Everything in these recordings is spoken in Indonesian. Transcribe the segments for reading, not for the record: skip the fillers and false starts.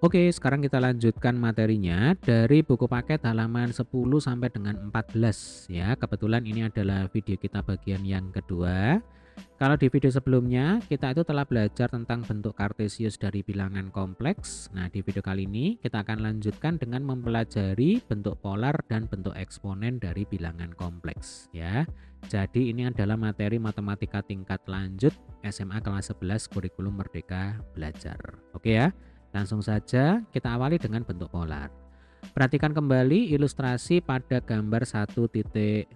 Oke, sekarang kita lanjutkan materinya dari buku paket halaman 10 sampai dengan 14 ya. Kebetulan ini adalah video kita bagian yang kedua. Kalau di video sebelumnya kita itu telah belajar tentang bentuk kartesius dari bilangan kompleks. Nah, di video kali ini kita akan lanjutkan dengan mempelajari bentuk polar dan bentuk eksponen dari bilangan kompleks ya. Jadi ini adalah materi matematika tingkat lanjut SMA kelas 11 kurikulum Merdeka Belajar. Oke ya. Langsung saja kita awali dengan bentuk polar. Perhatikan kembali ilustrasi pada gambar 1.1.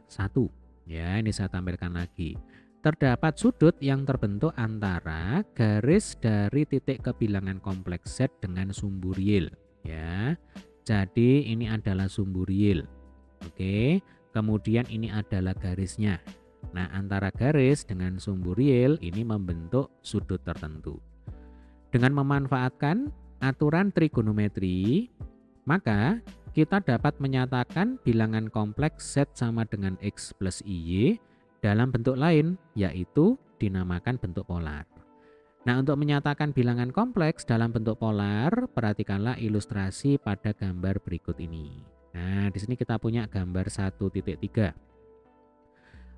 Ya, ini saya tampilkan lagi. Terdapat sudut yang terbentuk antara garis dari titik ke bilangan kompleks Z dengan sumbu real. Ya, jadi ini adalah sumbu real. Oke, kemudian ini adalah garisnya. Nah, antara garis dengan sumbu real ini membentuk sudut tertentu. Dengan memanfaatkan aturan trigonometri, maka kita dapat menyatakan bilangan kompleks Z sama dengan X plus IY dalam bentuk lain, yaitu dinamakan bentuk polar. Nah, untuk menyatakan bilangan kompleks dalam bentuk polar, perhatikanlah ilustrasi pada gambar berikut ini. Nah, di sini kita punya gambar 1.3.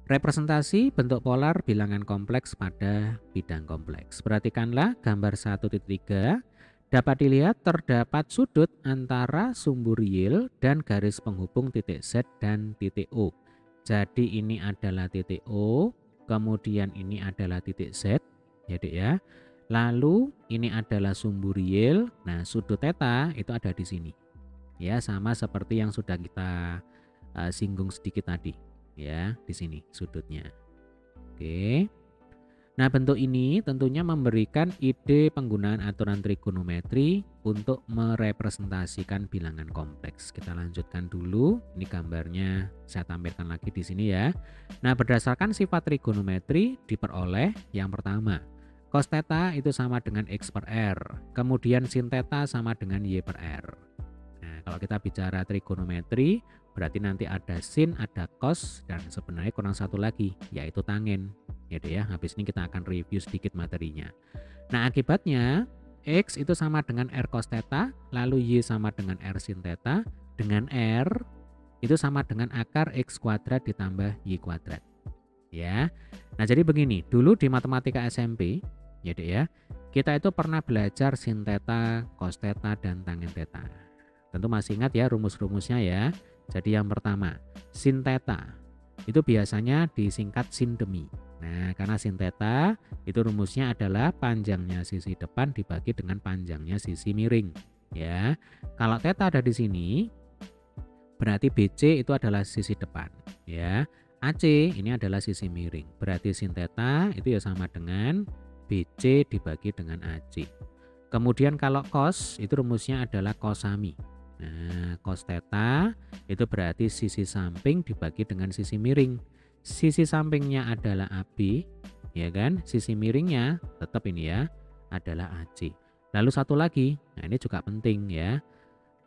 Representasi bentuk polar bilangan kompleks pada bidang kompleks. Perhatikanlah gambar 1.3. Dapat dilihat terdapat sudut antara sumbu real dan garis penghubung titik Z dan titik O. Jadi ini adalah titik O, kemudian ini adalah titik Z, jadi ya. Lalu ini adalah sumbu real. Nah, sudut theta itu ada di sini. Ya, sama seperti yang sudah kita singgung sedikit tadi. Ya, di sini sudutnya. Oke. Nah, bentuk ini tentunya memberikan ide penggunaan aturan trigonometri untuk merepresentasikan bilangan kompleks. Kita lanjutkan dulu. Ini gambarnya saya tampilkan lagi di sini ya. Nah, berdasarkan sifat trigonometri diperoleh yang pertama, cos theta itu sama dengan X per R. Kemudian sin theta sama dengan Y per R. Nah, kalau kita bicara trigonometri, berarti nanti ada sin, ada cos, dan sebenarnya kurang satu lagi, yaitu tangen. Gitu ya, habis ini kita akan review sedikit materinya. Nah, akibatnya X itu sama dengan R cos theta, lalu Y sama dengan R sin theta, dengan R itu sama dengan akar X kuadrat ditambah Y kuadrat. Ya. Nah, jadi begini, dulu di matematika SMP, gitu ya, kita itu pernah belajar sin theta, cos theta, dan tangen theta. Tentu masih ingat ya rumus-rumusnya ya. Jadi yang pertama, sin theta itu biasanya disingkat sin demi. Nah, karena sin theta itu rumusnya adalah panjangnya sisi depan dibagi dengan panjangnya sisi miring. Ya, kalau theta ada di sini, berarti BC itu adalah sisi depan. Ya, AC ini adalah sisi miring. Berarti sin theta itu ya sama dengan BC dibagi dengan AC. Kemudian kalau cos itu rumusnya adalah cosami. Nah, cos theta itu berarti sisi samping dibagi dengan sisi miring. Sisi sampingnya adalah AB, ya kan? Sisi miringnya tetap ini ya, adalah AC. Lalu satu lagi, nah ini juga penting ya,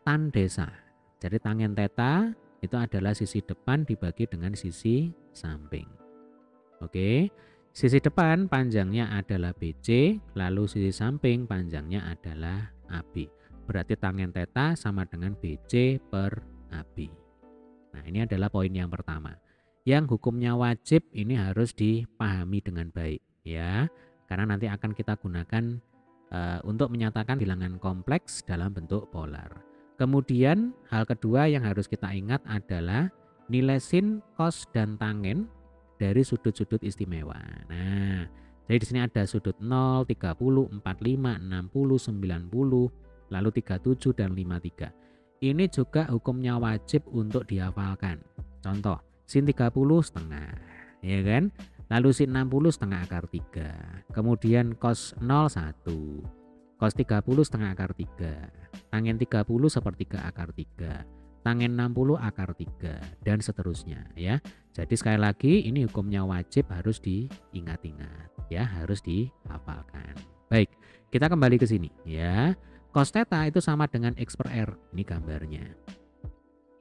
tan desa. Jadi tangen theta itu adalah sisi depan dibagi dengan sisi samping. Oke, sisi depan panjangnya adalah BC, lalu sisi samping panjangnya adalah AB. Berarti tangen theta sama dengan BC per AB. Nah, ini adalah poin yang pertama. Yang hukumnya wajib ini harus dipahami dengan baik ya. Karena nanti akan kita gunakan untuk menyatakan bilangan kompleks dalam bentuk polar. Kemudian hal kedua yang harus kita ingat adalah nilai sin, cos, dan tangen dari sudut-sudut istimewa. Nah, jadi di sini ada sudut 0, 30, 45, 60, 90, lalu 37 dan 53. Ini juga hukumnya wajib untuk dihafalkan. Contoh, sin 30 setengah, ya kan? Lalu sin 60 setengah akar 3. Kemudian cos 0 1. Cos 30 setengah akar 3. Tangen 30 sepertiga akar 3. Tangen 60 akar 3 dan seterusnya ya. Jadi sekali lagi ini hukumnya wajib harus diingat-ingat ya, harus dihafalkan. Baik, kita kembali ke sini ya. Cos theta itu sama dengan X per R. Ini gambarnya.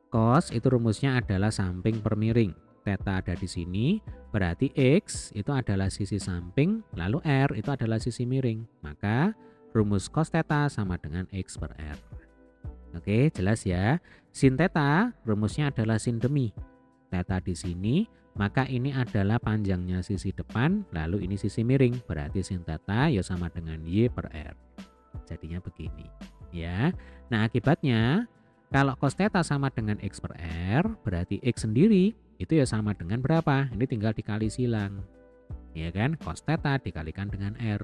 Cos itu rumusnya adalah samping per miring. Theta ada di sini, berarti X itu adalah sisi samping, lalu R itu adalah sisi miring. Maka rumus cos theta sama dengan X per R. Oke, jelas ya. Sin theta rumusnya adalah sin demi theta di sini, maka ini adalah panjangnya sisi depan, lalu ini sisi miring. Berarti sin theta ya sama dengan Y per R. Jadinya begini, ya. Nah, akibatnya kalau cos theta sama dengan X per R, berarti X sendiri itu ya sama dengan berapa? Ini tinggal dikali silang. Ya kan? Cos theta dikalikan dengan R.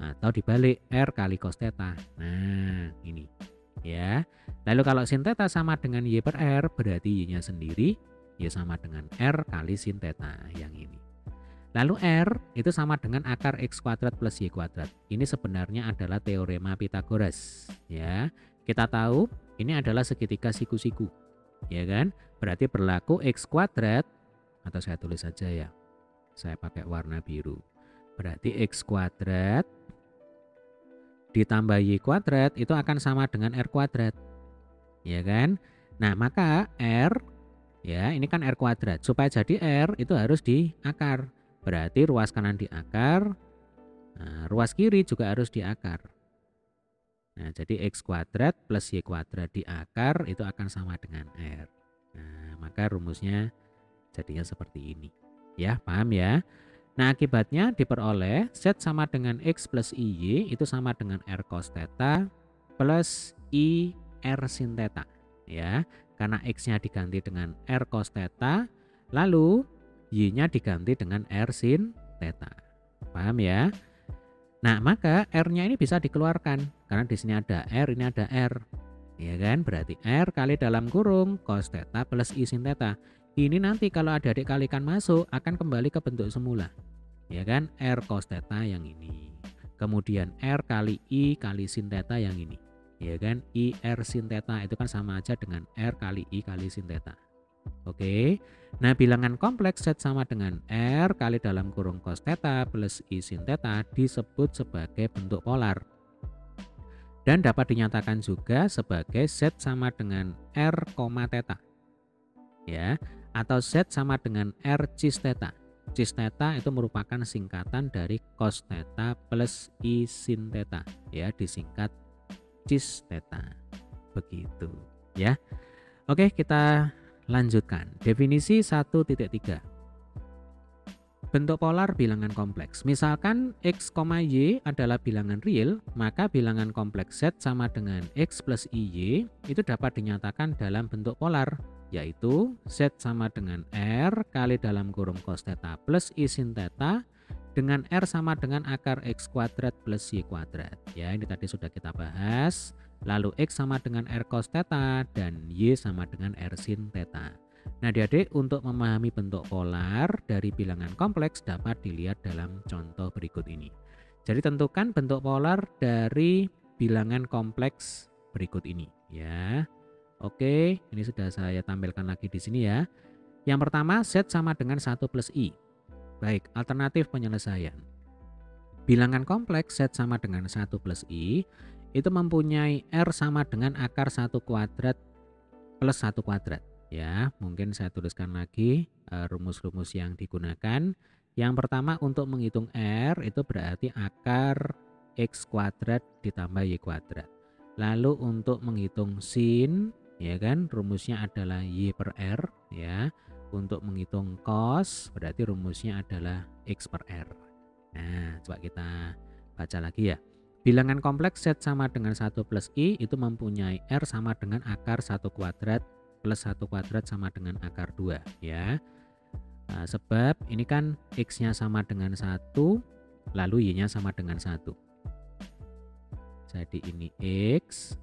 Atau dibalik, R kali cos theta. Nah, ini. Ya. Lalu kalau sin theta sama dengan Y per R, berarti Y-nya sendiri ya sama dengan R kali sin theta yang ini. Lalu R itu sama dengan akar X kuadrat plus Y kuadrat. Ini sebenarnya adalah teorema Pythagoras. Ya. Kita tahu ini adalah segitiga siku-siku, ya kan? Berarti berlaku X kuadrat, atau saya tulis saja ya, saya pakai warna biru. Berarti X kuadrat ditambah Y kuadrat itu akan sama dengan R kuadrat, ya kan? Nah, maka R, ya ini kan R kuadrat. Supaya jadi R itu harus di akar. Berarti ruas kanan di akar, nah, ruas kiri juga harus di akar. Nah, jadi X kuadrat plus Y kuadrat di akar itu akan sama dengan R. Nah, maka rumusnya jadinya seperti ini. Ya, paham ya? Nah, akibatnya diperoleh Z sama dengan X plus IY itu sama dengan R cos theta plus I R sin theta. Ya, karena X-nya diganti dengan R cos theta, lalu Y-nya diganti dengan R sin theta. Paham ya? Nah, maka R-nya ini bisa dikeluarkan karena di sini ada R, ini ada R. Ya kan? Berarti R kali dalam kurung cos theta plus I sin theta. Ini nanti kalau adik-adik kalikan masuk akan kembali ke bentuk semula. Ya kan? R cos theta yang ini. Kemudian R kali I kali sin theta yang ini. Ya kan? I R sin theta itu kan sama aja dengan R kali I kali sin theta. Oke. Nah, bilangan kompleks Z sama dengan R kali dalam kurung cos theta plus I sin theta disebut sebagai bentuk polar. Dan dapat dinyatakan juga sebagai Z sama dengan R, theta. Ya, atau Z sama dengan R cis theta. Cis theta itu merupakan singkatan dari cos theta plus I sin theta. Ya, disingkat cis theta. Begitu, ya. Oke, kita lanjutkan. Definisi 1.3. Bentuk polar bilangan kompleks. Misalkan X, Y adalah bilangan real, maka bilangan kompleks Z sama dengan X plus IY itu dapat dinyatakan dalam bentuk polar, yaitu Z sama dengan R kali dalam kurung cos theta plus I sin theta dengan R sama dengan akar X kuadrat plus Y kuadrat. Ya, ini tadi sudah kita bahas. Lalu X sama dengan R cos theta dan Y sama dengan R sin theta. Nah, adik-adik, untuk memahami bentuk polar dari bilangan kompleks dapat dilihat dalam contoh berikut ini. Jadi tentukan bentuk polar dari bilangan kompleks berikut ini, ya. Oke, ini sudah saya tampilkan lagi di sini ya. Yang pertama, Z sama dengan 1 plus I. Baik, alternatif penyelesaian. Bilangan kompleks Z sama dengan 1 plus I itu mempunyai R sama dengan akar 1 kuadrat plus 1 kuadrat. Ya, mungkin saya tuliskan lagi rumus-rumus yang digunakan. Yang pertama, untuk menghitung R itu berarti akar X kuadrat ditambah Y kuadrat. Lalu untuk menghitung sin, ya kan, rumusnya adalah Y per R, ya. Untuk menghitung cos berarti rumusnya adalah X per R. Nah, coba kita baca lagi ya. Bilangan kompleks Z sama dengan 1 plus I itu mempunyai R sama dengan akar 1 kuadrat plus 1 kuadrat sama dengan akar 2, ya. Nah, sebab ini kan X-nya sama dengan 1, lalu Y-nya sama dengan 1. Jadi ini X,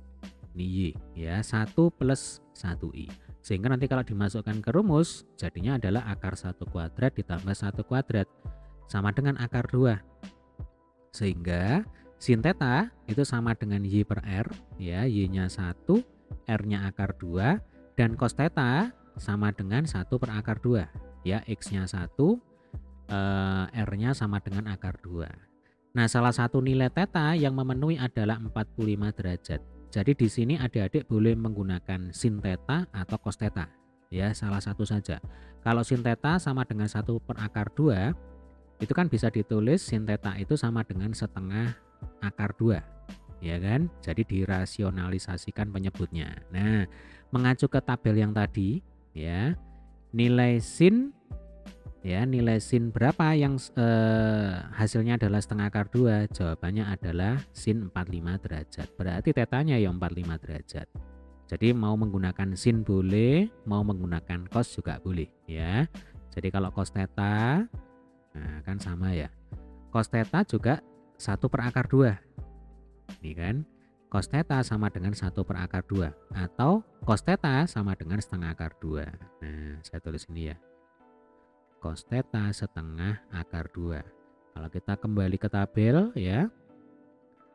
ini Y, ya, 1 plus 1I. Sehingga nanti kalau dimasukkan ke rumus, jadinya adalah akar 1 kuadrat ditambah 1 kuadrat sama dengan akar 2. Sehingga sin theta itu sama dengan Y per R, ya, Y-nya 1, R-nya akar 2, dan cos theta sama dengan 1 per akar 2. Ya, X-nya 1, R-nya sama dengan akar 2. Nah, salah satu nilai theta yang memenuhi adalah 45 derajat. Jadi di sini adik-adik boleh menggunakan sin theta atau cos theta. Ya, salah satu saja. Kalau sin theta sama dengan 1 per akar 2, itu kan bisa ditulis sin theta itu sama dengan setengah akar 2, ya kan? Jadi dirasionalisasikan penyebutnya. Nah, mengacu ke tabel yang tadi, ya, nilai sin berapa yang hasilnya adalah setengah akar 2? Jawabannya adalah sin 45 derajat. Berarti tetanya ya 45 derajat. Jadi mau menggunakan sin boleh, mau menggunakan cos juga boleh, ya. Jadi kalau cos theta, nah kan sama ya. Cos theta juga 1 per akar 2. Ini kan. Cos theta sama dengan 1 per akar 2. Atau cos theta sama dengan setengah akar 2. Nah, saya tulis ini ya. Cos theta setengah akar 2. Kalau kita kembali ke tabel ya,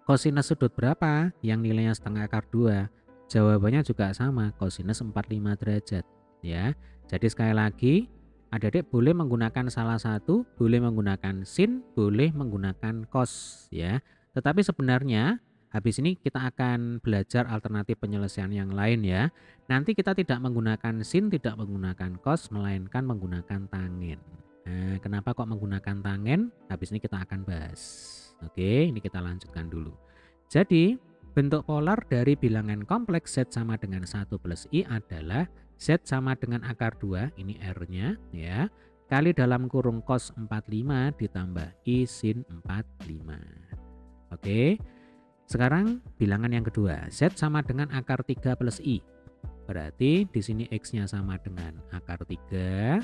kosinus sudut berapa yang nilainya setengah akar 2? Jawabannya juga sama, kosinus 45 derajat ya. Jadi sekali lagi, adik-adik boleh menggunakan salah satu, boleh menggunakan sin, boleh menggunakan cos ya. Tetapi sebenarnya habis ini kita akan belajar alternatif penyelesaian yang lain ya. Nanti kita tidak menggunakan sin, tidak menggunakan cos, melainkan menggunakan tangen. Nah, kenapa kok menggunakan tangen? Habis ini kita akan bahas. Oke, ini kita lanjutkan dulu. Jadi, bentuk polar dari bilangan kompleks Z sama dengan 1 plus I adalah Z sama dengan akar 2, ini R-nya ya, kali dalam kurung cos 45 ditambah I sin 45. Oke. Sekarang bilangan yang kedua, Z sama dengan akar 3 plus I. Berarti di sini X-nya sama dengan akar 3,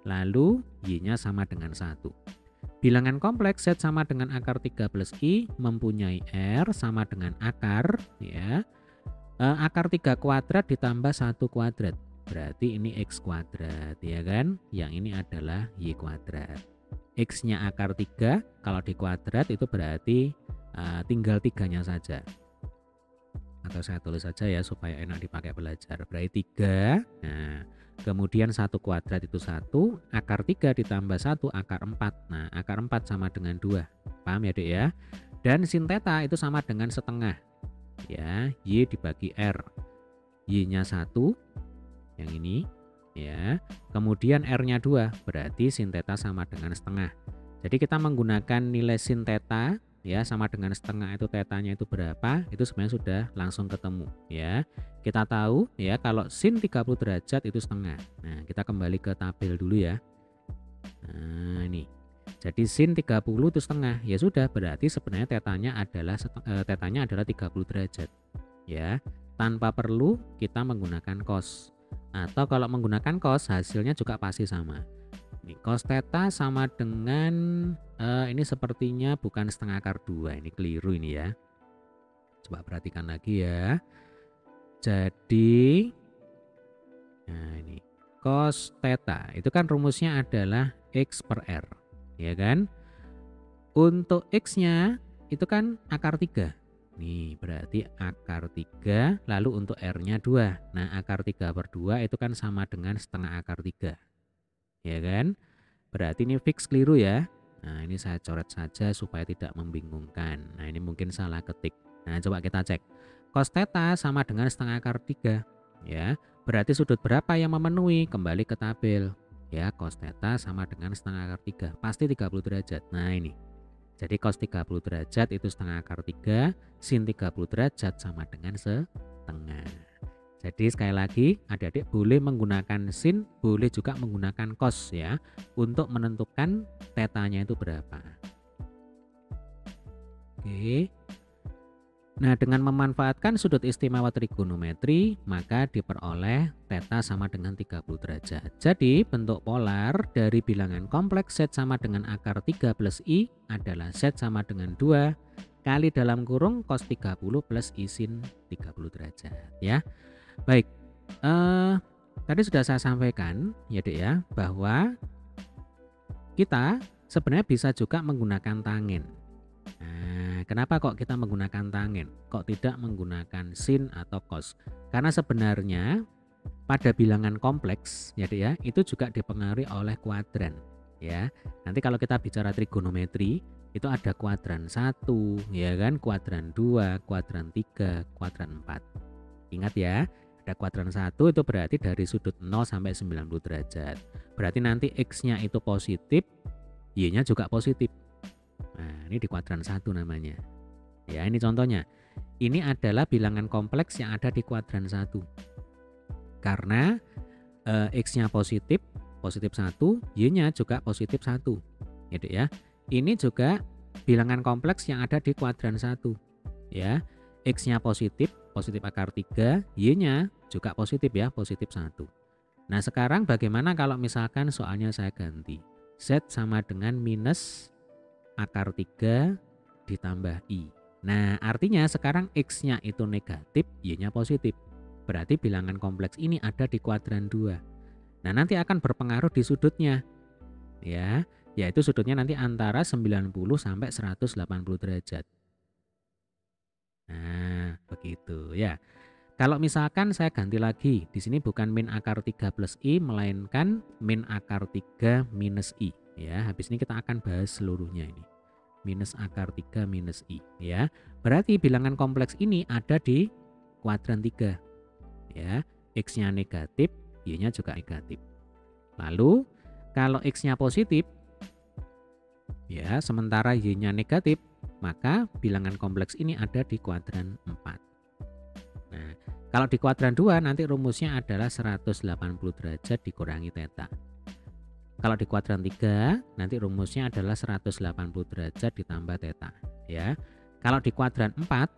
lalu Y-nya sama dengan 1. Bilangan kompleks Z sama dengan akar 3 plus I mempunyai R sama dengan akar ya. Akar 3 kuadrat ditambah 1 kuadrat. Berarti ini X kuadrat ya kan? Yang ini adalah Y kuadrat. X-nya akar 3, kalau di kuadrat itu berarti tinggal 3-nya saja. Atau saya tulis saja ya supaya enak dipakai belajar. Berarti 3. Nah, kemudian 1 kuadrat itu 1, akar 3 ditambah 1 akar 4. Nah, akar 4 sama dengan 2. Paham ya, Dek ya? Dan sin theta itu sama dengan setengah. Ya, Y dibagi R. Y-nya 1 yang ini ya. Kemudian R-nya 2, berarti sin theta sama dengan setengah. Jadi kita menggunakan nilai sin theta ya sama dengan setengah itu tetanya itu berapa, itu sebenarnya sudah langsung ketemu ya. Kita tahu ya kalau sin 30 derajat itu setengah. Nah, kita kembali ke tabel dulu ya. Nah, ini. Jadi sin 30 itu setengah. Ya sudah, berarti sebenarnya tetanya adalah 30 derajat. Ya, tanpa perlu kita menggunakan cos. Atau kalau menggunakan cos hasilnya juga pasti sama. Ini cos theta sama dengan ini sepertinya bukan setengah akar 2, ini keliru ini ya. Coba perhatikan lagi ya. Jadi nah ini cos theta itu kan rumusnya adalah X per R ya kan. Untuk X-nya itu kan akar 3. Nih berarti akar 3, lalu untuk R-nya 2. Nah akar 3 per 2 itu kan sama dengan setengah akar 3. Ya kan? Berarti ini fix keliru ya. Nah, ini saya coret saja supaya tidak membingungkan. Nah, ini mungkin salah ketik. Nah, coba kita cek. Cos theta sama dengan setengah akar 3. Ya, berarti sudut berapa yang memenuhi? Kembali ke tabel. Ya, cos theta sama dengan setengah akar 3. Pasti 30 derajat. Nah, ini. Jadi cos 30 derajat itu setengah akar 3. Sin 30 derajat sama dengan setengah. Jadi sekali lagi adik-adik boleh menggunakan sin, boleh juga menggunakan cos ya untuk menentukan tetanya itu berapa. Oke. Nah, dengan memanfaatkan sudut istimewa trigonometri maka diperoleh theta sama dengan 30 derajat. Jadi bentuk polar dari bilangan kompleks Z sama dengan akar 3 plus I adalah Z sama dengan 2 kali dalam kurung cos 30 plus I sin 30 derajat ya. Baik, tadi sudah saya sampaikan ya Dek ya, bahwa kita sebenarnya bisa juga menggunakan tangen. Nah, kenapa kok kita menggunakan tangen? Kok tidak menggunakan sin atau cos? Karena sebenarnya pada bilangan kompleks ya Dek ya, itu juga dipengaruhi oleh kuadran ya. Nanti kalau kita bicara trigonometri, itu ada kuadran 1 ya kan, kuadran 2, kuadran 3, kuadran 4. Ingat ya, ada kuadran 1 itu berarti dari sudut 0 sampai 90 derajat. Berarti nanti X-nya itu positif, Y-nya juga positif. Nah, ini di kuadran 1 namanya. Ya, ini contohnya. Ini adalah bilangan kompleks yang ada di kuadran 1. Karena X-nya positif 1, Y-nya juga positif 1. Gitu ya. Ini juga bilangan kompleks yang ada di kuadran 1. Ya. X-nya positif akar 3, Y-nya juga positif ya, positif 1. Nah, sekarang bagaimana kalau misalkan soalnya saya ganti? Z sama dengan minus akar 3 ditambah I. Nah, artinya sekarang X-nya itu negatif, Y-nya positif. Berarti bilangan kompleks ini ada di kuadran 2. Nah, nanti akan berpengaruh di sudutnya. Ya, yaitu sudutnya nanti antara 90 sampai 180 derajat. Nah, begitu ya. Kalau misalkan saya ganti lagi, di sini bukan min akar 3 plus I, melainkan min akar 3 minus I. Ya, habis ini kita akan bahas seluruhnya ini. Minus akar 3 minus I. Ya, berarti bilangan kompleks ini ada di kuadran 3. Ya, X-nya negatif, Y-nya juga negatif. Lalu, kalau X-nya positif, ya, sementara Y-nya negatif, maka bilangan kompleks ini ada di kuadran 4. Nah, kalau di kuadran 2 nanti rumusnya adalah 180 derajat dikurangi theta. Kalau di kuadran 3 nanti rumusnya adalah 180 derajat ditambah theta, ya. Kalau di kuadran 4,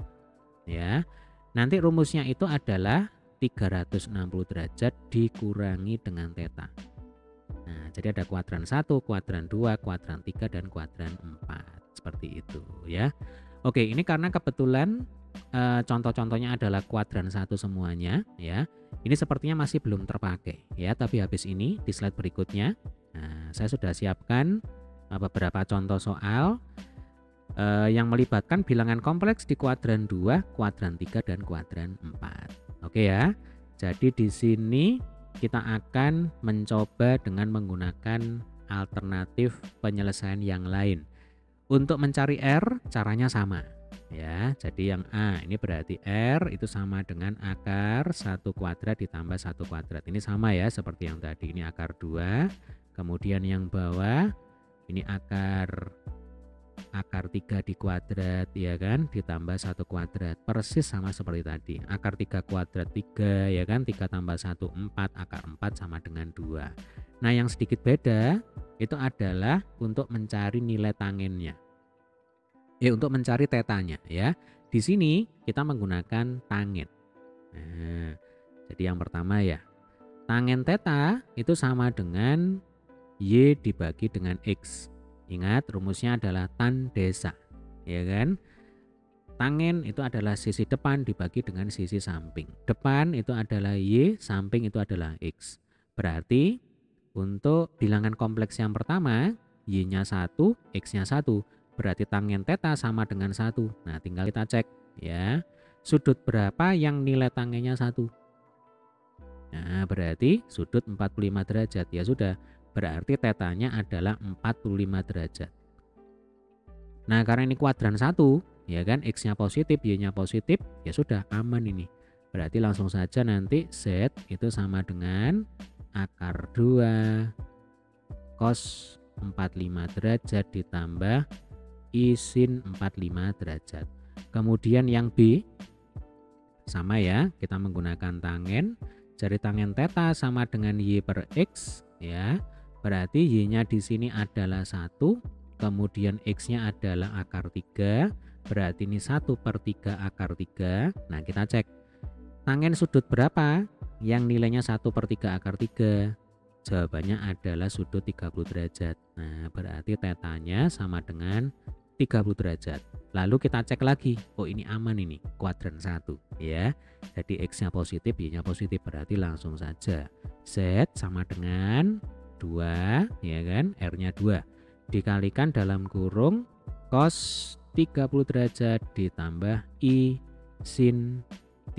ya, nanti rumusnya itu adalah 360 derajat dikurangi dengan theta. Nah, jadi ada kuadran 1, kuadran 2, kuadran 3 dan kuadran 4. Seperti itu, ya. Oke, ini karena kebetulan contoh-contohnya adalah kuadran 1 semuanya, ya. Ini sepertinya masih belum terpakai, ya, tapi habis ini di slide berikutnya saya sudah siapkan beberapa contoh soal yang melibatkan bilangan kompleks di kuadran 2, kuadran 3 dan kuadran 4. Oke ya. Jadi di sini kita akan mencoba dengan menggunakan alternatif penyelesaian yang lain. Untuk mencari R caranya sama. Ya, jadi yang A ini berarti R itu sama dengan akar 1 kuadrat ditambah 1 kuadrat. Ini sama ya seperti yang tadi, ini akar 2. Kemudian yang bawah ini akar 3 di kuadrat, ya kan, ditambah 1 kuadrat. Persis sama seperti tadi. Akar 3 kuadrat 3, ya kan, 3 tambah 1 4, akar 4 sama dengan 2. Nah, yang sedikit beda itu adalah untuk mencari nilai tangennya. Untuk mencari tetanya, ya. Di sini kita menggunakan tangen. Nah, jadi yang pertama ya, tangen theta itu sama dengan Y dibagi dengan X. Ingat rumusnya adalah tan desa, ya kan? Tangen itu adalah sisi depan dibagi dengan sisi samping. Depan itu adalah Y, samping itu adalah X. Berarti untuk bilangan kompleks yang pertama, Y-nya 1, X-nya 1. Berarti tangen theta sama dengan 1. Nah, tinggal kita cek ya. Sudut berapa yang nilai tangennya 1? Nah, berarti sudut 45 derajat. Ya sudah, berarti tetanya adalah 45 derajat. Nah, karena ini kuadran 1, ya kan, X-nya positif, Y-nya positif, ya sudah aman ini. Berarti langsung saja nanti Z itu sama dengan akar 2 cos 45 derajat ditambah I sin 45 derajat. Kemudian yang B sama ya, kita menggunakan tangen. Jadi tangen theta sama dengan Y per X, ya. Berarti Y-nya di sini adalah 1, kemudian X-nya adalah akar 3, berarti ini 1 per 3 akar 3. Nah, kita cek tangen sudut berapa yang nilainya 1 per 3 akar 3. Jawabannya adalah sudut 30 derajat. Nah, berarti tetanya sama dengan 30 derajat. Lalu kita cek lagi, oh ini aman ini, kuadran 1 ya. Jadi X-nya positif, Y-nya positif, berarti langsung saja Z sama dengan 2, ya kan, R-nya 2. Dikalikan dalam kurung cos 30 derajat ditambah I sin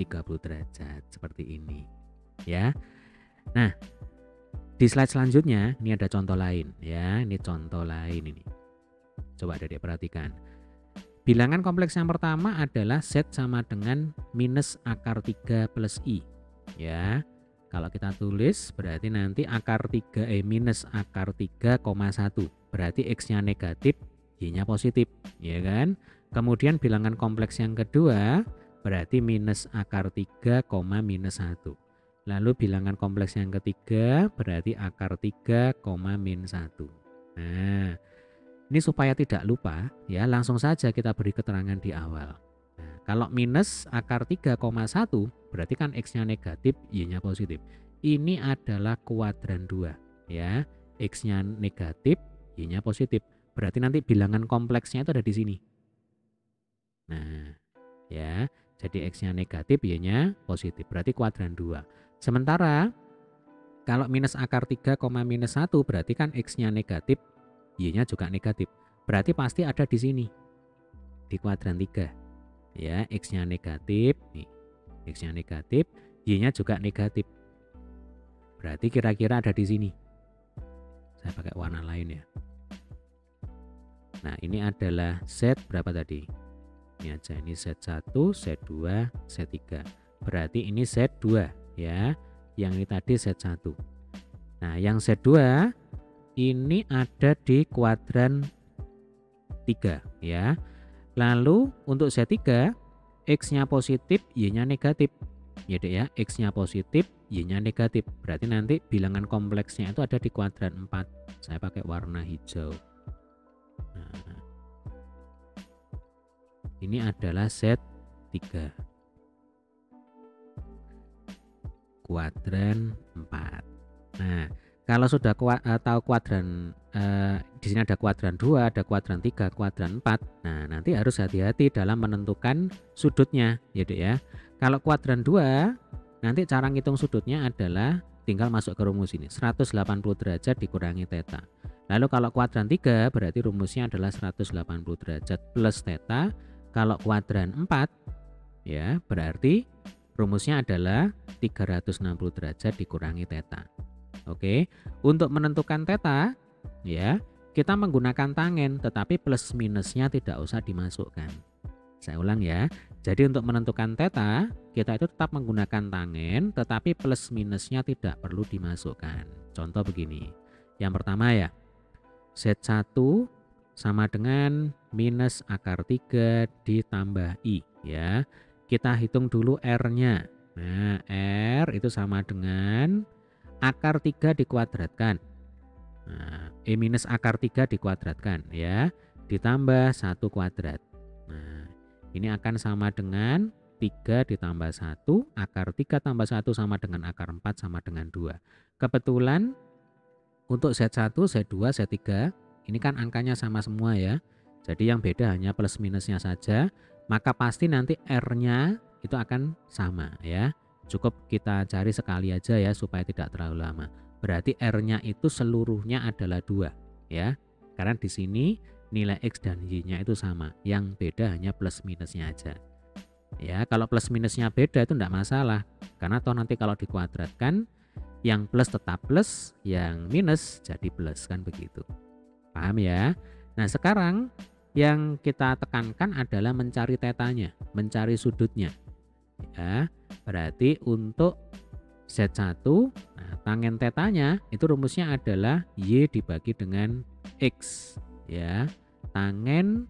30 derajat, seperti ini ya. Nah, di slide selanjutnya ini ada contoh lain ya, ini contoh lain ini. Coba Dedek perhatikan. Bilangan kompleks yang pertama adalah Z sama dengan minus akar 3 plus I. Ya, kalau kita tulis berarti nanti akar 3 minus akar 3,1. Berarti X-nya negatif, Y-nya positif. Ya kan? Kemudian bilangan kompleks yang kedua berarti minus akar 3, minus 1. Lalu bilangan kompleks yang ketiga berarti akar 3, min 1. Nah, ini supaya tidak lupa ya, langsung saja kita beri keterangan di awal. Nah, kalau minus akar 3,1 berarti kan X-nya negatif, Y-nya positif. Ini adalah kuadran 2 ya. X-nya negatif, Y-nya positif. Berarti nanti bilangan kompleksnya itu ada di sini. Nah, ya. Jadi X-nya negatif, Y-nya positif. Berarti kuadran 2. Sementara kalau minus akar 3, minus 1 berarti kan X-nya negatif, Y-nya juga negatif. Berarti pasti ada di sini. Di kuadran 3. Ya, X-nya negatif, nih. X-nya negatif, Y-nya juga negatif. Berarti kira-kira ada di sini. Saya pakai warna lain ya. Nah, ini adalah Z berapa tadi? Ini aja, ini Z1, Z2, Z3. Berarti ini Z2 ya. Yang ini tadi Z1. Nah, yang Z2 ini ada di kuadran 3 ya. Lalu untuk Z3 X-nya positif, Y-nya negatif. Ya Dek ya, X-nya positif, Y-nya negatif. Berarti nanti bilangan kompleksnya itu ada di kuadran 4. Saya pakai warna hijau. Nah, ini adalah Z3. Kuadran 4. Nah, kalau sudah tahu kuadran, di sini ada kuadran 2, ada kuadran 3, kuadran 4. Nah, nanti harus hati-hati dalam menentukan sudutnya, ya Dek ya. Kalau kuadran 2, nanti cara ngitung sudutnya adalah tinggal masuk ke rumus ini, 180 derajat dikurangi theta. Lalu kalau kuadran 3 berarti rumusnya adalah 180 derajat plus theta. Kalau kuadran 4 ya berarti rumusnya adalah 360 derajat dikurangi theta. Oke, untuk menentukan theta ya kita menggunakan tangen, tetapi plus minusnya tidak usah dimasukkan. Saya ulang ya. Jadi untuk menentukan theta kita itu tetap menggunakan tangen, tetapi plus minusnya tidak perlu dimasukkan. Contoh begini. Yang pertama ya, Z1 sama dengan minus akar 3 ditambah I ya. Kita hitung dulu R-nya. Nah, R itu sama dengan akar 3 dikuadratkan. Nah, E minus akar 3 dikuadratkan ya, ditambah 1 kuadrat. Nah, ini akan sama dengan 3 ditambah 1, akar 3 tambah 1 sama dengan akar 4 sama dengan 2. Kebetulan untuk Z1, Z2, Z3 ini kan angkanya sama semua ya. Jadi yang beda hanya plus minusnya saja. Maka pasti nanti R-nya itu akan sama ya. Cukup kita cari sekali aja ya supaya tidak terlalu lama. Berarti R-nya itu seluruhnya adalah 2 ya. Karena di sini nilai X dan Y-nya itu sama. Yang beda hanya plus minusnya aja. Ya, kalau plus minusnya beda itu enggak masalah. Karena toh nanti kalau dikuadratkan yang plus tetap plus, yang minus jadi plus kan begitu. Paham ya? Nah, sekarang yang kita tekankan adalah mencari tetanya, mencari sudutnya. Ya, berarti untuk Z1, nah, tangen tetanya itu rumusnya adalah Y dibagi dengan X. Ya, tangen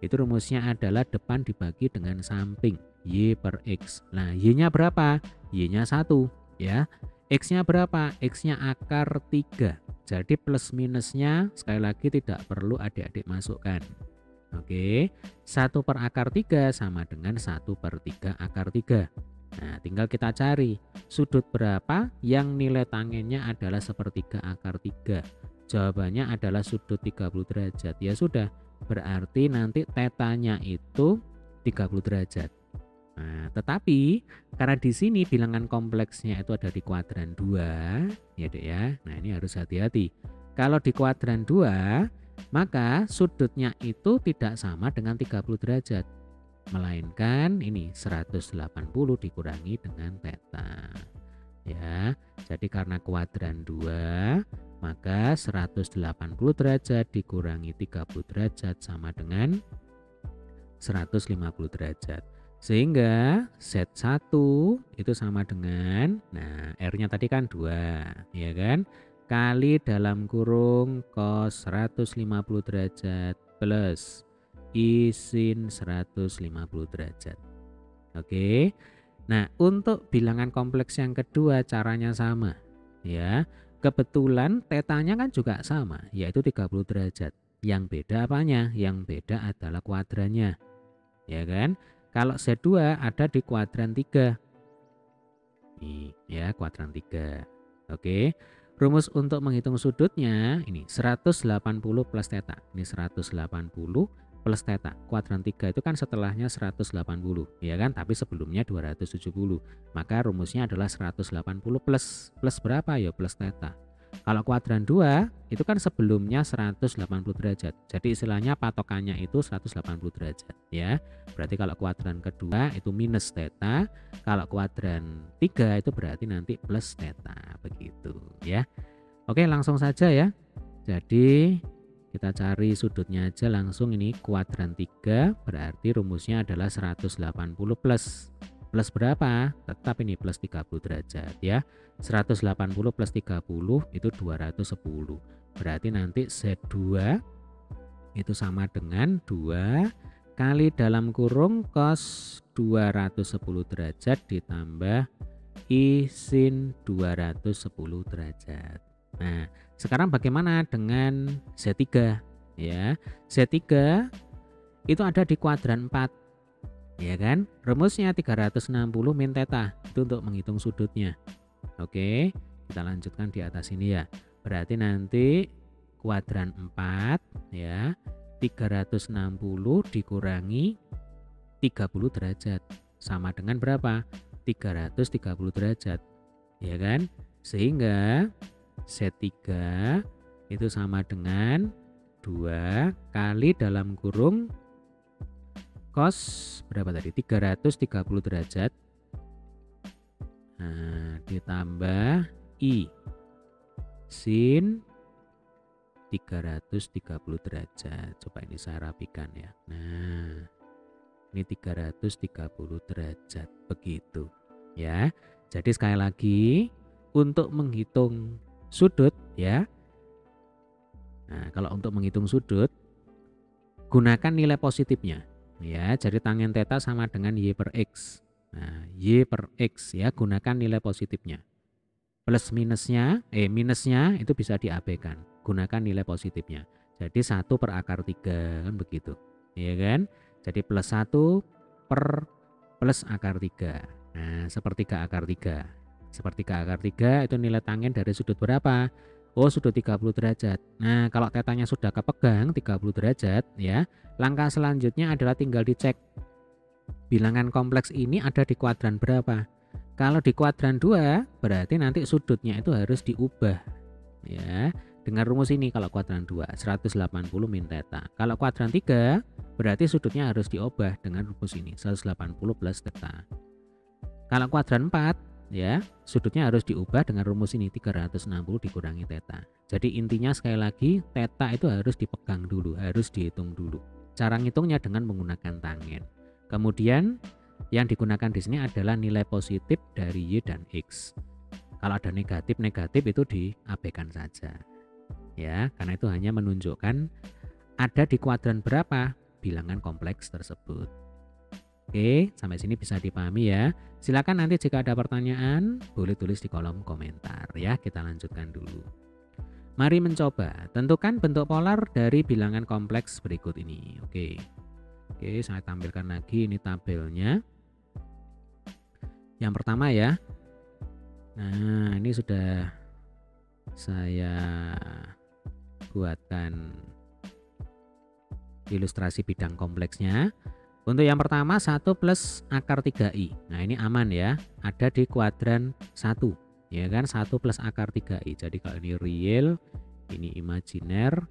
itu rumusnya adalah depan dibagi dengan samping, Y per X. Nah, Y-nya berapa? Y-nya 1. Ya, X-nya berapa? X-nya akar 3. Jadi plus minusnya sekali lagi tidak perlu adik-adik masukkan. Oke, 1 per akar 3 sama dengan 1 per 3 akar 3. Nah, tinggal kita cari sudut berapa yang nilai tangennya adalah sepertiga akar 3. Jawabannya adalah sudut 30 derajat. Ya sudah, berarti nanti tetanya itu 30 derajat. Nah, tetapi karena di sini bilangan kompleksnya itu ada di kuadran 2, ya Dek ya. Nah, ini harus hati-hati. Kalau di kuadran 2, maka sudutnya itu tidak sama dengan 30 derajat. Melainkan ini 180 dikurangi dengan theta. Ya, jadi karena kuadran 2, maka 180 derajat dikurangi 30 derajat sama dengan 150 derajat. Sehingga Z1 itu sama dengan, nah R-nya tadi kan 2, ya kan? Kali dalam kurung cos 150 derajat plus I sin 150 derajat. Oke. Nah, untuk bilangan kompleks yang kedua caranya sama, ya. Kebetulan tetanya kan juga sama, yaitu 30 derajat. Yang beda apanya? Yang beda adalah kuadrannya, ya kan? Kalau Z2 ada di kuadran 3. Nih, ya, kuadran 3. Oke. Rumus untuk menghitung sudutnya ini 180 plus theta. Ini 180 plus theta. Kuadran 3 itu kan setelahnya 180, ya kan? Tapi sebelumnya 270. Maka rumusnya adalah 180 plus berapa ya? Plus theta. Kalau kuadran 2 itu kan sebelumnya 180 derajat. Jadi istilahnya patokannya itu 180 derajat, ya. Berarti kalau kuadran kedua itu minus theta, kalau kuadran 3 itu berarti nanti plus theta, begitu ya. Oke, langsung saja ya. Jadi kita cari sudutnya aja langsung. Ini kuadran 3 berarti rumusnya adalah 180 plus berapa? Tetap ini plus 30 derajat ya. 180 plus 30 itu 210. Berarti nanti Z2 itu sama dengan 2 kali dalam kurung cos 210 derajat ditambah I sin 210 derajat. Nah, sekarang bagaimana dengan Z3? Ya, Z3 itu ada di kuadran 4. Ya kan? Rumusnya 360 min theta itu untuk menghitung sudutnya. Oke, kita lanjutkan di atas ini ya. Berarti nanti kuadran 4 ya, 360 dikurangi 30 derajat sama dengan berapa? 330 derajat. Ya kan? Sehingga Z3 itu sama dengan 2 kali dalam kurung cos berapa tadi? 330 derajat. Nah, ditambah I sin 330 derajat. Coba ini saya rapikan ya. Nah, ini 330 derajat begitu ya. Jadi sekali lagi untuk menghitung sudut ya. Nah, kalau untuk menghitung sudut gunakan nilai positifnya ya. Jadi tangent theta sama dengan Y per X. Nah, Y per X ya, gunakan nilai positifnya. Plus minusnya itu bisa diabaikan. Gunakan nilai positifnya. Jadi 1 per akar 3 kan begitu. Ya kan? Jadi plus 1 per plus akar 3. Nah, sepertiga akar 3. Sepertiga akar 3 itu nilai tangent dari sudut berapa? Oh, sudut 30 derajat. Nah, kalau tetanya sudah kepegang 30 derajat ya, langkah selanjutnya adalah tinggal dicek bilangan kompleks ini ada di kuadran berapa. Kalau di kuadran 2 berarti nanti sudutnya itu harus diubah ya. Dengan rumus ini kalau kuadran 2 180 min theta. Kalau kuadran 3 berarti sudutnya harus diubah dengan rumus ini 180 plus theta. Kalau kuadran 4 ya, sudutnya harus diubah dengan rumus ini 360 dikurangi theta. Jadi intinya sekali lagi theta itu harus dipegang dulu, harus dihitung dulu. Cara ngitungnya dengan menggunakan tangen. Kemudian yang digunakan di sini adalah nilai positif dari Y dan X. Kalau ada negatif itu diabaikan saja. Ya, karena itu hanya menunjukkan ada di kuadran berapa bilangan kompleks tersebut. Oke, sampai sini bisa dipahami ya. Silakan nanti jika ada pertanyaan boleh tulis di kolom komentar ya. Kita lanjutkan dulu. Mari mencoba tentukan bentuk polar dari bilangan kompleks berikut ini. Oke, saya tampilkan lagi ini tabelnya. Yang pertama ya. Nah, ini sudah saya buatkan ilustrasi bidang kompleksnya. Untuk yang pertama 1 plus akar 3i. Nah, ini aman ya. Ada di kuadran 1. Ya kan, 1 plus akar 3i. Jadi kalau ini real, ini imajiner.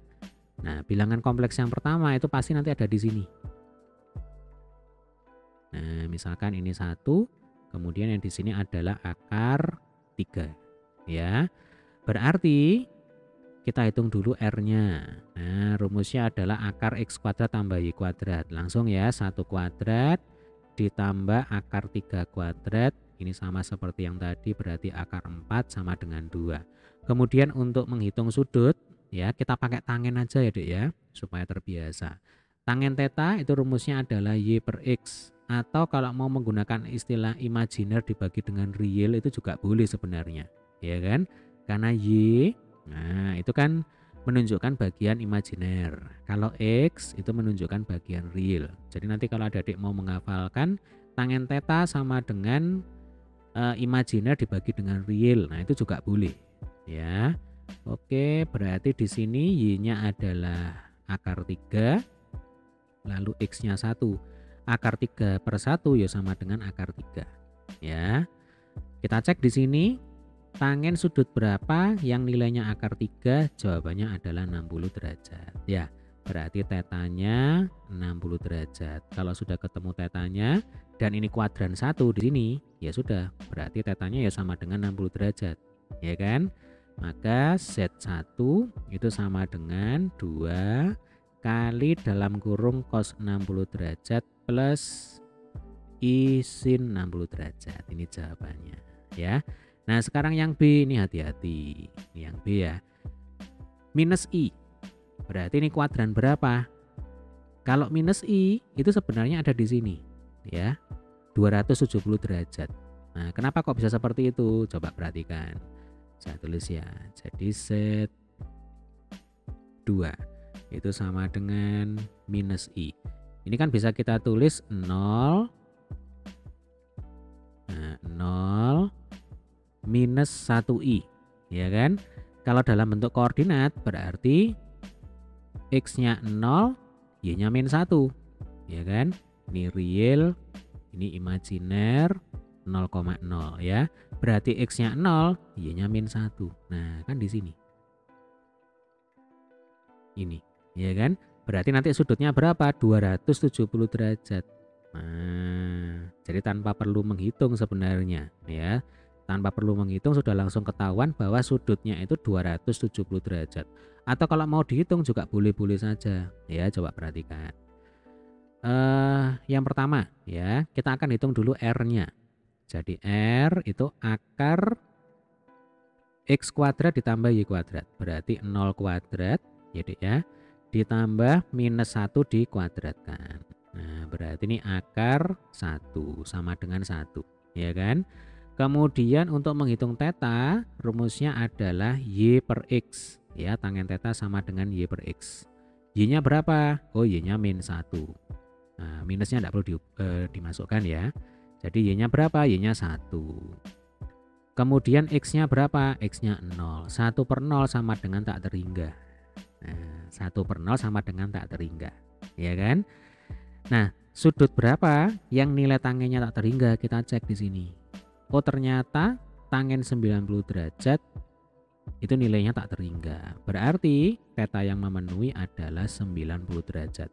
Nah, bilangan kompleks yang pertama itu pasti nanti ada di sini. Nah, misalkan ini 1, kemudian yang di sini adalah akar 3. Ya. Berarti kita hitung dulu R-nya. Nah, rumusnya adalah akar X kuadrat tambah Y kuadrat. Langsung ya, 1 kuadrat ditambah akar 3 kuadrat. Ini sama seperti yang tadi, berarti akar 4 sama dengan 2. Kemudian untuk menghitung sudut, ya kita pakai tangen aja ya Dek ya, supaya terbiasa. Tangen theta itu rumusnya adalah Y per X. Atau kalau mau menggunakan istilah imajiner dibagi dengan real itu juga boleh sebenarnya. Ya kan? Karena Y, nah itu kan menunjukkan bagian imajiner. Kalau X itu menunjukkan bagian real. Jadi nanti kalau adik-adik mau menghafalkan tangen theta sama dengan imajiner dibagi dengan real. Nah, itu juga boleh. Ya. Oke, berarti di sini Y-nya adalah akar 3. Lalu X-nya 1. Akar 3 per 1 ya sama dengan akar 3. Ya. Kita cek di sini. Tangen sudut berapa yang nilainya akar 3? Jawabannya adalah 60 derajat. Ya, berarti tetanya 60 derajat. Kalau sudah ketemu tetanya dan ini kuadran 1 di sini, ya sudah, berarti tetanya ya sama dengan 60 derajat. Ya kan? Maka Z1 itu sama dengan 2 kali dalam kurung cos 60 derajat plus I sin 60 derajat. Ini jawabannya, ya. Nah, sekarang yang B ini hati-hati. Ini yang B ya. Minus I. Berarti ini kuadran berapa? Kalau minus I itu sebenarnya ada di sini, ya. 270 derajat. Nah, kenapa kok bisa seperti itu? Coba perhatikan. Saya tulis ya. Jadi Z2 itu sama dengan minus I. Ini kan bisa kita tulis 0. Nah, 0 minus 1i, ya kan? Kalau dalam bentuk koordinat berarti X-nya 0, Y-nya min 1, ya kan? Ini real, ini imajiner 0,0 ya. Berarti X-nya 0, Y-nya min 1. Nah, kan di sini. Ini, ya kan? Berarti nanti sudutnya berapa? 270 derajat. Nah, jadi tanpa perlu menghitung sebenarnya, ya. Tanpa perlu menghitung sudah langsung ketahuan bahwa sudutnya itu 270 derajat. Atau kalau mau dihitung juga boleh-boleh saja. Ya, coba perhatikan. Yang pertama ya, kita akan hitung dulu R-nya. Jadi R itu akar X kuadrat ditambah Y kuadrat. Berarti 0 kuadrat ya, ditambah minus 1 dikuadratkan. Nah, berarti ini akar 1 sama dengan 1. Ya kan? Kemudian untuk menghitung theta, rumusnya adalah Y per X. Ya, tangen theta sama dengan Y per X. Y-nya berapa? Oh, Y-nya min 1. Nah, minusnya tidak perlu dimasukkan ya. Jadi Y-nya berapa? Y-nya 1. Kemudian X-nya berapa? X-nya 0. 1 per 0 sama dengan tak terhingga. Nah, 1 per 0 sama dengan tak terhingga. Ya kan? Nah, sudut berapa yang nilai tangennya tak terhingga? Kita cek di sini. Oh, ternyata tangen 90 derajat itu nilainya tak terhingga. Berarti theta yang memenuhi adalah 90 derajat.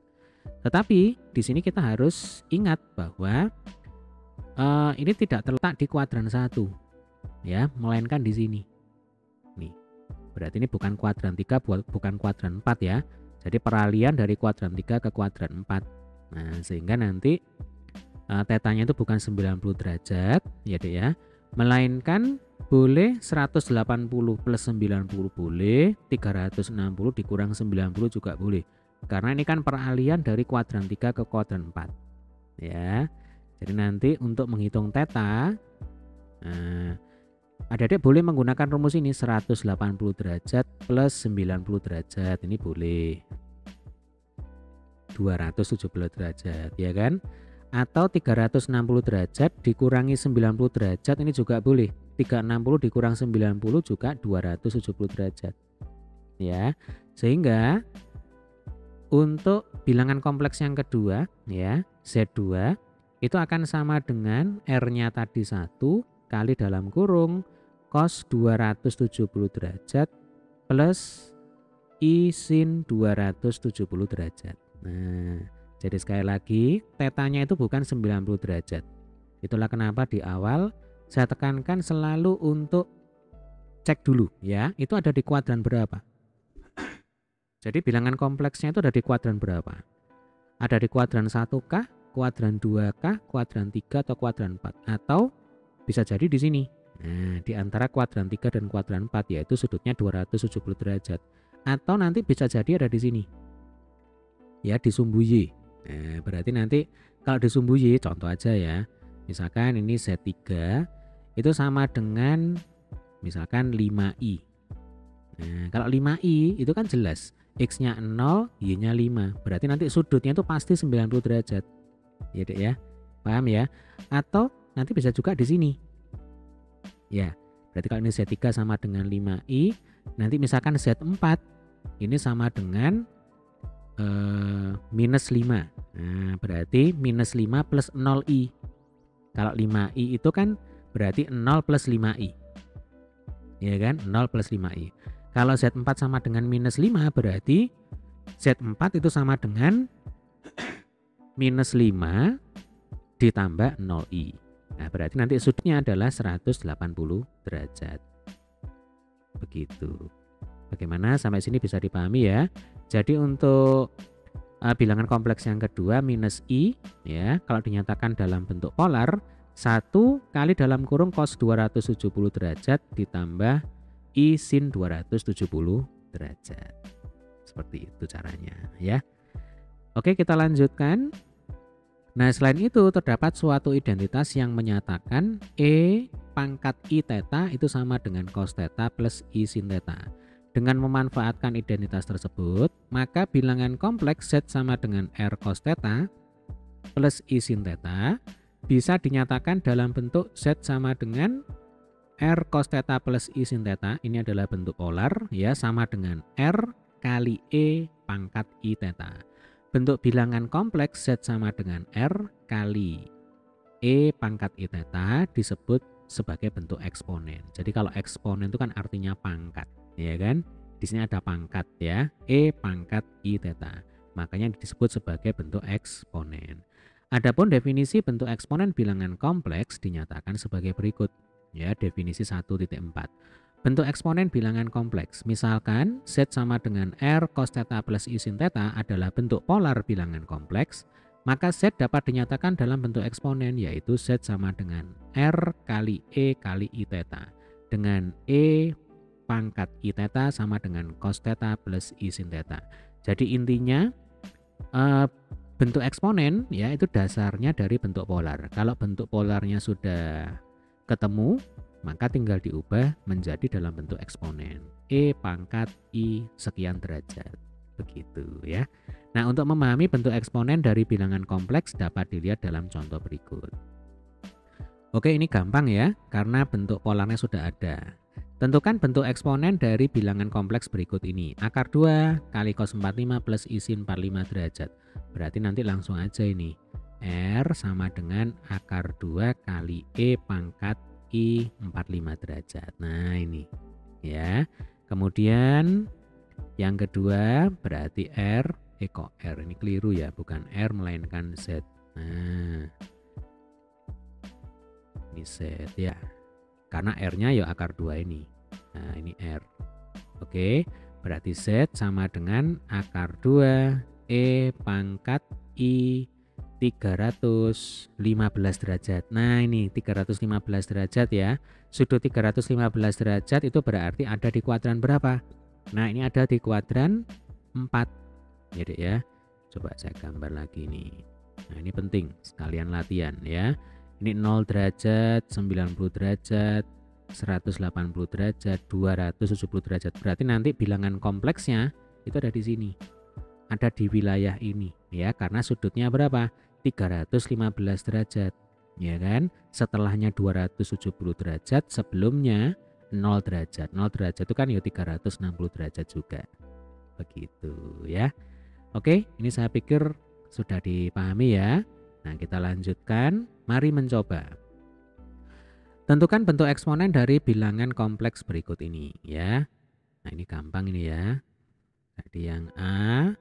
Tetapi di sini kita harus ingat bahwa ini tidak terletak di kuadran 1 ya, melainkan di sini. Nih. Berarti ini bukan kuadran 3, bukan kuadran 4 ya. Jadi peralihan dari kuadran 3 ke kuadran 4. Nah, sehingga nanti tetanya itu bukan 90 derajat ya Dek ya, melainkan boleh 180 plus 90 boleh, 360 dikurang 90 juga boleh. Karena ini kan peralihan dari kuadran 3 ke kuadran 4. Ya. Jadi nanti untuk menghitung theta adik-adik boleh menggunakan rumus ini 180 derajat plus 90 derajat. Ini boleh. 270 derajat ya kan? Atau 360 derajat dikurangi 90 derajat ini juga boleh. 360 dikurang 90 juga 270 derajat. Ya. Sehingga untuk bilangan kompleks yang kedua ya, Z2 itu akan sama dengan R-nya tadi 1 kali dalam kurung cos 270 derajat plus I sin 270 derajat. Nah, jadi sekali lagi tetanya itu bukan 90 derajat. Itulah kenapa di awal saya tekankan selalu untuk cek dulu ya, itu ada di kuadran berapa. Jadi bilangan kompleksnya itu ada di kuadran berapa. Ada di kuadran 1K, kuadran 2K, kuadran 3 atau kuadran 4. Atau bisa jadi di sini. Nah, di antara kuadran 3 dan kuadran 4 yaitu sudutnya 270 derajat. Atau nanti bisa jadi ada di sini. ya di sumbu Y. Nah, berarti nanti kalau di sumbu Y, contoh aja ya. Misalkan ini Z3 itu sama dengan misalkan 5i. Nah, kalau 5i itu kan jelas X-nya 0, Y-nya 5. Berarti nanti sudutnya itu pasti 90 derajat. Ya, Dek ya. Paham ya? Atau nanti bisa juga di sini. Ya, berarti kalau ini Z3 sama dengan 5i, nanti misalkan Z4 ini sama dengan minus 5. Nah, berarti minus 5 plus 0i. Kalau 5i itu kan berarti 0 plus 5i. Ya kan? 0 plus 5i. Kalau Z4 sama dengan minus 5 berarti Z4 itu sama dengan minus 5 ditambah 0i. Nah, berarti nanti sudutnya adalah 180 derajat. Begitu. Bagaimana sampai sini bisa dipahami ya? Jadi untuk bilangan kompleks yang kedua minus i ya, kalau dinyatakan dalam bentuk polar 1 kali dalam kurung cos 270 derajat ditambah i sin 270 derajat. Seperti itu caranya ya. Oke, kita lanjutkan. Nah, selain itu terdapat suatu identitas yang menyatakan E pangkat I theta itu sama dengan cos theta plus I sin theta. Dengan memanfaatkan identitas tersebut, maka bilangan kompleks Z sama dengan R cos theta plus I sin theta bisa dinyatakan dalam bentuk Z sama dengan R cos theta plus I sin theta. Ini adalah bentuk polar ya, sama dengan R kali E pangkat I theta. Bentuk bilangan kompleks Z sama dengan R kali E pangkat I theta disebut sebagai bentuk eksponen. Jadi kalau eksponen itu kan artinya pangkat, ya kan? Di sini ada pangkat ya, E pangkat I theta. Makanya disebut sebagai bentuk eksponen. Adapun definisi bentuk eksponen bilangan kompleks dinyatakan sebagai berikut. Ya, definisi 1.4. Bentuk eksponen bilangan kompleks, misalkan Z sama dengan R cos theta plus I sin theta adalah bentuk polar bilangan kompleks, maka Z dapat dinyatakan dalam bentuk eksponen, yaitu Z sama dengan R kali E kali I theta, dengan E pangkat I theta sama dengan cos theta plus I sin theta. Jadi intinya bentuk eksponen ya itu dasarnya dari bentuk polar. Kalau bentuk polarnya sudah ketemu, maka tinggal diubah menjadi dalam bentuk eksponen. E pangkat I sekian derajat. Begitu ya. Nah, untuk memahami bentuk eksponen dari bilangan kompleks dapat dilihat dalam contoh berikut. Oke, ini gampang ya, karena bentuk polarnya sudah ada. Tentukan bentuk eksponen dari bilangan kompleks berikut ini. Akar 2 kali cos 45 plus I sin 45 derajat. Berarti nanti langsung aja ini. R sama dengan akar 2 kali E pangkat I 45 derajat. Nah ini ya. Kemudian yang kedua berarti R. Kok R ini keliru ya, bukan R melainkan Z. Nah ini Z ya, karena R nya ya akar 2 ini. Nah ini R. Oke, berarti Z sama dengan akar 2 E pangkat I 315 derajat. Nah ini 315 derajat ya. Sudut 315 derajat itu berarti ada di kuadran berapa? Nah ini ada di kuadran 4. Jadi ya, coba saya gambar lagi nih. Nah ini penting, sekalian latihan ya. Ini 0 derajat, 90 derajat, 180 derajat, 270 derajat. Berarti nanti bilangan kompleksnya itu ada di sini. Ada di wilayah ini ya, karena sudutnya berapa? 315 derajat, ya kan? Setelahnya 270 derajat, sebelumnya 0 derajat. 0 derajat itu kan ya 360 derajat juga. Begitu ya. Oke, ini saya pikir sudah dipahami ya. Nah, kita lanjutkan. Mari mencoba. Tentukan bentuk eksponen dari bilangan kompleks berikut ini ya. Nah, ini gampang ini ya. Jadi yang A,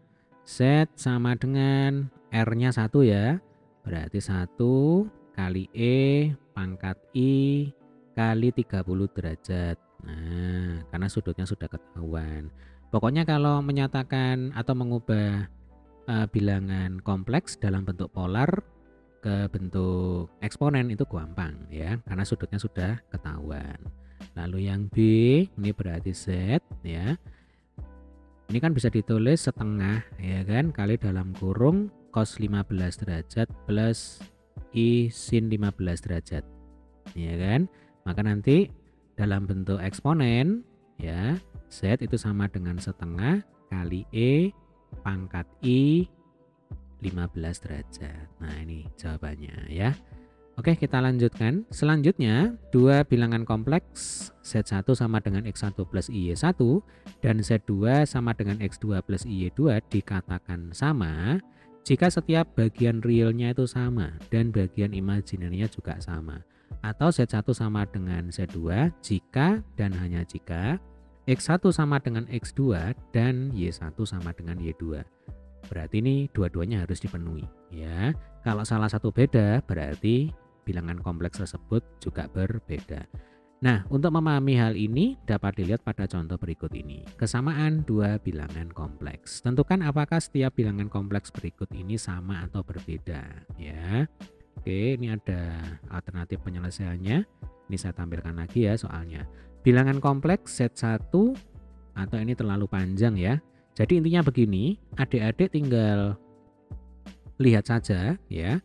Z sama dengan R-nya 1 ya. Berarti 1 kali E pangkat I kali 30 derajat. Nah, karena sudutnya sudah ketahuan. Pokoknya kalau menyatakan atau mengubah bilangan kompleks dalam bentuk polar ke bentuk eksponen itu gampang ya, karena sudutnya sudah ketahuan. Lalu yang B ini berarti Z ya. Ini kan bisa ditulis setengah ya kan, kali dalam kurung cos 15 derajat plus I sin 15 derajat. Ya kan? Maka nanti dalam bentuk eksponen ya, Z itu sama dengan setengah kali E pangkat I 15 derajat. Nah, ini jawabannya ya. Oke, kita lanjutkan. Selanjutnya, dua bilangan kompleks Z1 sama dengan X1 plus IY1 dan Z2 sama dengan X2 plus IY2 dikatakan sama jika setiap bagian realnya itu sama dan bagian imajinernya juga sama. Atau Z1 sama dengan Z2 jika dan hanya jika X1 sama dengan X2 dan Y1 sama dengan Y2. Berarti ini dua-duanya harus dipenuhi ya. Kalau salah satu beda berarti bilangan kompleks tersebut juga berbeda. Nah, untuk memahami hal ini dapat dilihat pada contoh berikut ini. Kesamaan dua bilangan kompleks. Tentukan apakah setiap bilangan kompleks berikut ini sama atau berbeda ya. Oke, ini ada alternatif penyelesaiannya. Ini saya tampilkan lagi ya soalnya. Bilangan kompleks Z1 atau ini terlalu panjang ya. Jadi intinya begini, adik-adik tinggal lihat saja ya,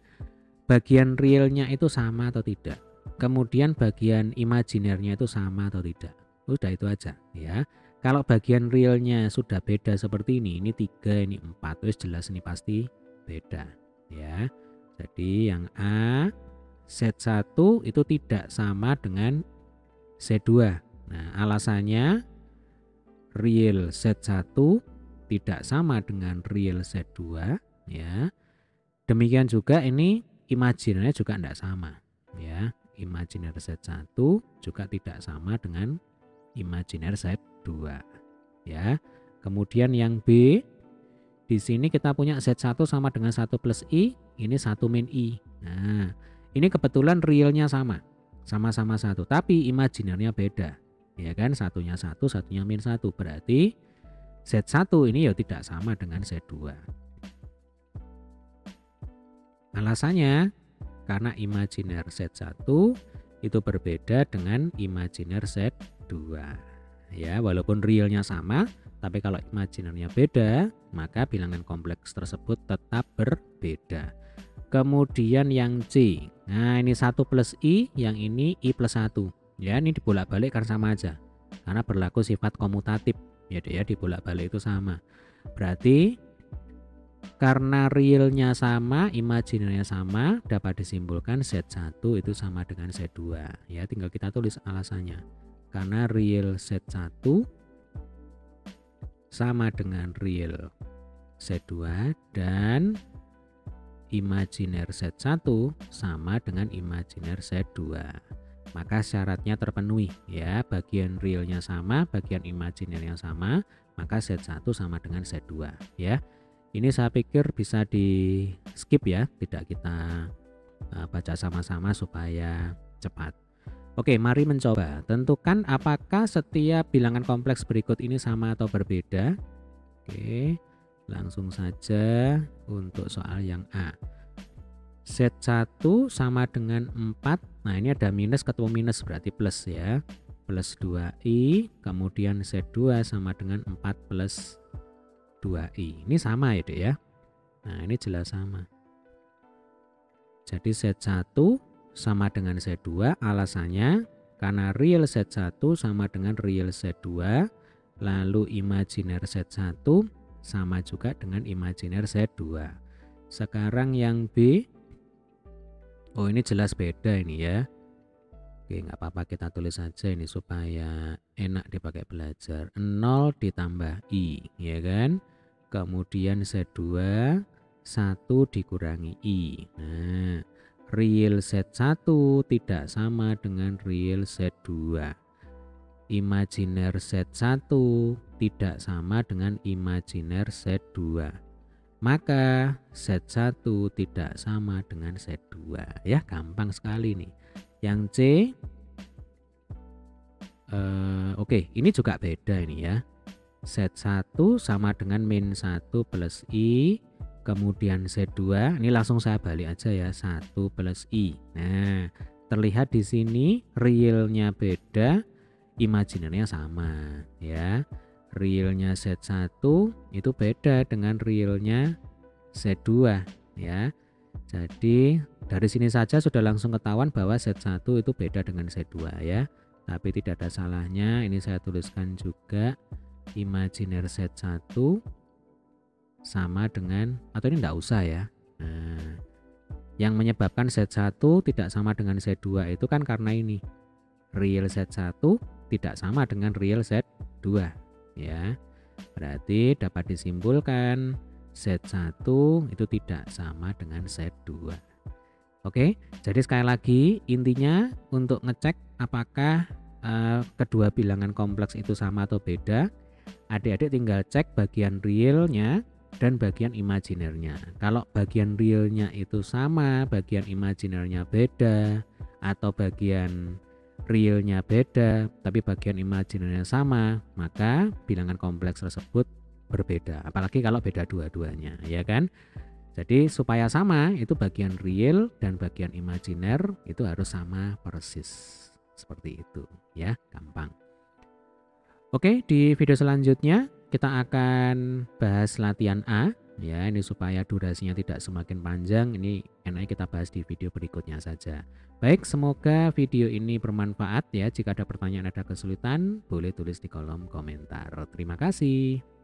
bagian realnya itu sama atau tidak. Kemudian bagian imajinernya itu sama atau tidak. Udah itu aja ya. Kalau bagian realnya sudah beda seperti ini 3, ini 4, terus jelas ini pasti beda ya. Jadi yang A, Z1 itu tidak sama dengan Z2. Nah, alasannya real Z1 tidak sama dengan real Z2 ya. Demikian juga ini imajinernya juga tidak sama ya. Imajiner Z1 juga tidak sama dengan imajiner Z2 ya. Kemudian yang B, di sini kita punya Z1 sama dengan 1 plus I, ini 1 min I. Nah, ini kebetulan realnya sama, sama-sama 1, tapi imajinernya beda ya kan, satunya 1, satunya min 1, berarti Z1 ini ya tidak sama dengan Z2. Alasannya karena imajiner Z1 itu berbeda dengan imajiner Z2 ya. Walaupun realnya sama, tapi kalau imajinernya beda, maka bilangan kompleks tersebut tetap berbeda. Kemudian yang C, nah ini 1 plus I, yang ini I plus 1 ya. Ini dibolak-balik kan sama aja karena berlaku sifat komutatif ya, dibolak-balik itu sama. Berarti karena realnya sama, imajinernya sama, dapat disimpulkan Z1 itu sama dengan Z2 ya. Tinggal kita tulis alasannya. Karena real Z1 sama dengan real Z2 dan imajiner Z1 sama dengan imajiner Z2. Maka syaratnya terpenuhi ya, bagian realnya sama, bagian imajinernya sama, maka Z1 sama dengan Z2 ya. Ini saya pikir bisa di skip ya, tidak kita baca sama-sama supaya cepat. Oke, mari mencoba. Tentukan apakah setiap bilangan kompleks berikut ini sama atau berbeda. Oke, langsung saja untuk soal yang A. Z1 sama dengan 4. Nah, ini ada minus ketemu minus berarti plus ya. Plus 2i, kemudian Z2 sama dengan 4 plus 2i. Ini sama ya, Dek ya. Nah, ini jelas sama. Jadi Z1 sama dengan Z2, alasannya karena real Z1 sama dengan real Z2, lalu imajiner Z1 sama juga dengan imajiner Z2. Sekarang yang B, oh ini jelas beda ini ya. Oke, nggak apa-apa, kita tulis saja ini supaya enak dipakai belajar. 0 ditambah I, ya kan? Kemudian Z2 1 dikurangi I. Nah, real Z1 tidak sama dengan real Z2. Imajiner Z1 tidak sama dengan imajiner Z2. Maka Z1 tidak sama dengan Z2. Ya, gampang sekali nih. Yang C, oke, ini juga beda ini ya. Z1 sama dengan min 1 plus I, kemudian Z2, ini langsung saya balik aja ya, 1 plus I. Nah, terlihat di sini realnya beda, imajinernya sama ya. realnya Z1 itu beda dengan realnya Z2 ya. Jadi dari sini saja sudah langsung ketahuan bahwa Z1 itu beda dengan Z2 ya. Tapi tidak ada salahnya ini saya tuliskan juga imajiner Z1 sama dengan, atau ini enggak usah ya. Nah, yang menyebabkan Z1 tidak sama dengan Z2 itu kan karena ini. Real Z1 tidak sama dengan real Z2 ya. Berarti dapat disimpulkan Z1 itu tidak sama dengan Z2. Oke, jadi sekali lagi intinya untuk ngecek apakah kedua bilangan kompleks itu sama atau beda, adik-adik tinggal cek bagian realnya dan bagian imajinernya. Kalau bagian realnya itu sama, bagian imajinernya beda, atau bagian realnya beda tapi bagian imajinernya sama, maka bilangan kompleks tersebut berbeda. Apalagi kalau beda dua-duanya, ya kan? Jadi supaya sama itu bagian real dan bagian imajiner itu harus sama persis. Seperti itu ya, gampang. Oke, di video selanjutnya kita akan bahas latihan A ya, ini supaya durasinya tidak semakin panjang, ini enaknya kita bahas di video berikutnya saja. Baik, semoga video ini bermanfaat ya. Jika ada pertanyaan, ada kesulitan, boleh tulis di kolom komentar. Terima kasih.